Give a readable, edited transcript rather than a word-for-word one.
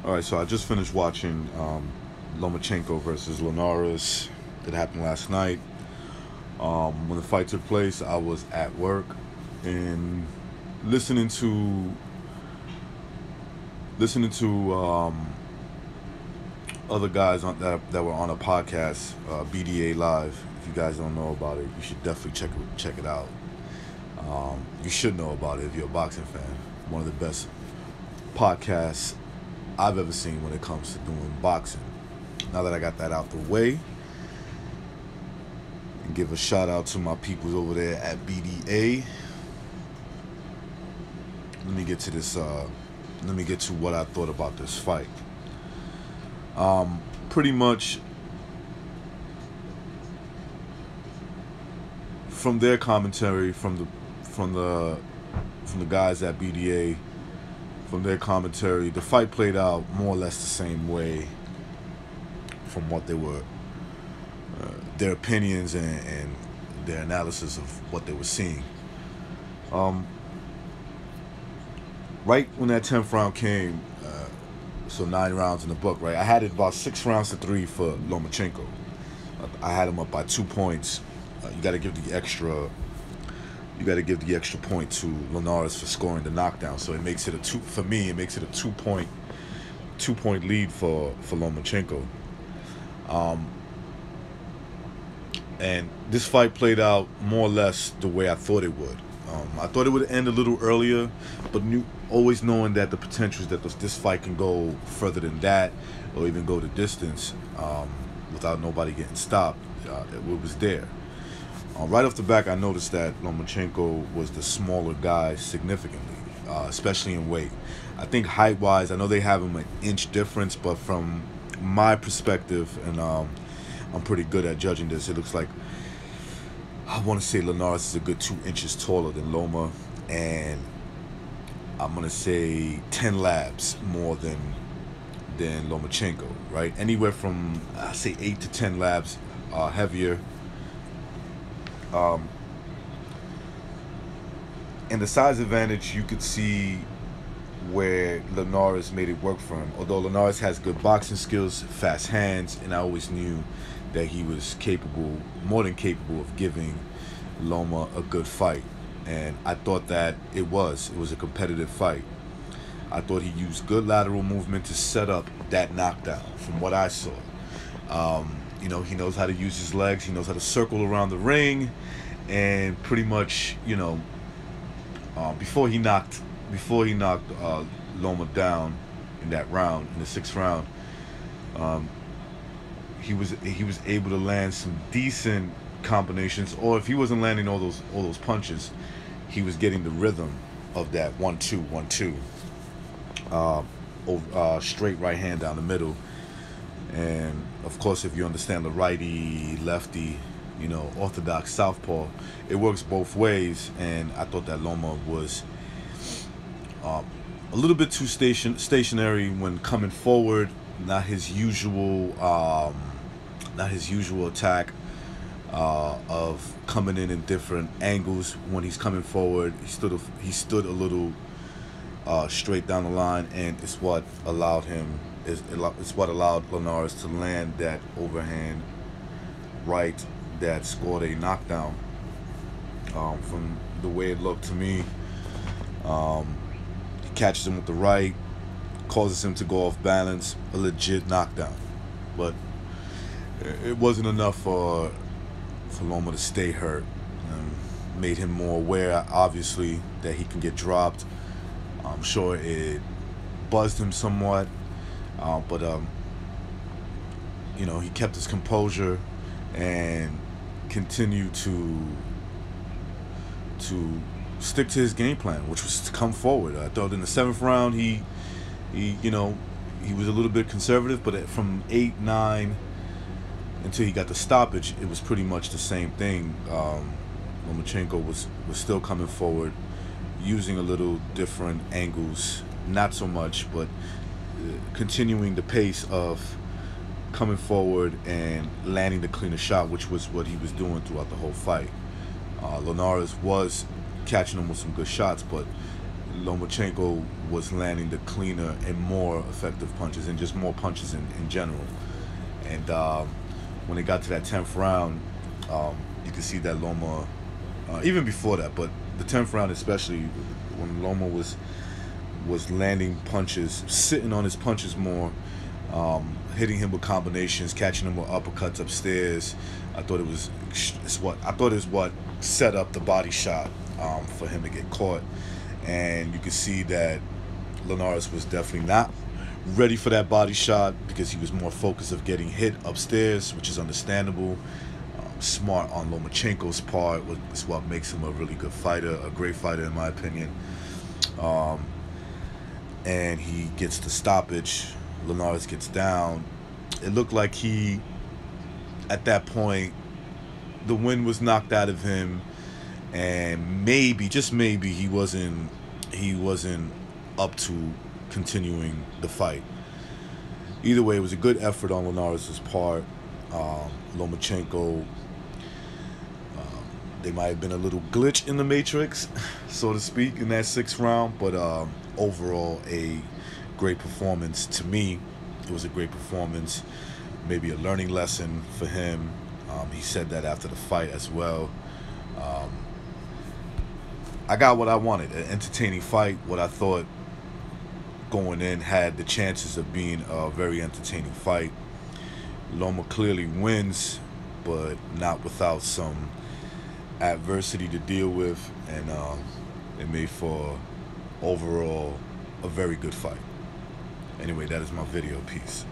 All right, so I just finished watching Lomachenko versus Linares. That happened last night. When the fight took place, I was at work and listening to other guys that were on a podcast, BDA Live. If you guys don't know about it, you should definitely check it out. You should know about it if you're a boxing fan. One of the best podcasts I've ever seen when it comes to doing boxing. Now that I got that out the way, and give a shout out to my peoples over there at BDA. Let me get to this. Let me get to what I thought about this fight. Pretty much from their commentary, from the guys at BDA, from their commentary, the fight played out more or less the same way from what they were, their opinions and their analysis of what they were seeing. Right when that 10th round came, so 9 rounds in the book, right? I had it about 6 rounds to 3 for Lomachenko. I had him up by 2 points. You got to give the extra. You got to give the extra point to Linares for scoring the knockdown. So it makes it a two for me. It makes it a 2-point lead for Lomachenko. And this fight played out more or less the way I thought it would. I thought it would end a little earlier, but always knowing that the potential is that this fight can go further than that, or even go the distance without nobody getting stopped. It was there. Right off the back, I noticed that Lomachenko was the smaller guy significantly, especially in weight. I think height-wise, I know they have him an inch difference, but from my perspective, and I'm pretty good at judging this, it looks like I want to say Linares is a good 2 inches taller than Loma, and I'm going to say 10 labs more than Lomachenko, right? Anywhere from, I say 8 to 10 labs heavier. And the size advantage, you could see where Linares made it work for him. Although Linares has good boxing skills, fast hands, and I always knew that he was capable, more than capable, of giving Loma a good fight. And I thought that it was a competitive fight. I thought he used good lateral movement to set up that knockdown from what I saw. He knows how to use his legs. He knows how to circle around the ring, and pretty much, before he knocked Loma down in that round, in the 6th round, he was able to land some decent combinations. Or if he wasn't landing all those punches, he was getting the rhythm of that 1-2, 1-2, straight right hand down the middle. And of course, if you understand the righty, lefty, orthodox southpaw, it works both ways. And I thought that Loma was a little bit too stationary when coming forward. Not his usual attack of coming in different angles when he's coming forward. He stood a little straight down the line, and it's what allowed Linares to land that overhand right that scored a knockdown. From the way it looked to me, he catches him with the right, causes him to go off balance, a legit knockdown. But it wasn't enough for Loma to stay hurt. Made him more aware, obviously, that he can get dropped. I'm sure it buzzed him somewhat, but he kept his composure and continued to stick to his game plan, which was to come forward. I thought in the 7th round he was a little bit conservative, but from 8, 9 until he got the stoppage, it was pretty much the same thing. Lomachenko was still coming forward, using a little different angles, not so much, but continuing the pace of coming forward and landing the cleaner shot, which was what he was doing throughout the whole fight. Linares was catching him with some good shots, but Lomachenko was landing the cleaner and more effective punches, and just more punches in general. And when it got to that 10th round, you could see that Loma, even before that, but the 10th round especially, when Loma was landing punches, sitting on his punches more, hitting him with combinations, catching him with uppercuts upstairs. I thought it was what set up the body shot for him to get caught. And you could see that Linares was definitely not ready for that body shot, because he was more focused of getting hit upstairs, which is understandable. Smart on Lomachenko's part is what makes him a really good fighter, a great fighter in my opinion. And he gets the stoppage. Linares gets down. It looked like at that point, the wind was knocked out of him, and maybe, just maybe, he wasn't up to continuing the fight. Either way, it was a good effort on Linares' part. Lomachenko, they might have been a little glitch in the matrix, so to speak, in that 6th round, but overall a great performance. To me, it was a great performance, maybe a learning lesson for him. He said that after the fight as well. I got what I wanted, an entertaining fight. What I thought going in had the chances of being a very entertaining fight. Loma clearly wins, but not without some adversity to deal with, and it made for overall a very good fight. Anyway, that is my video. Peace.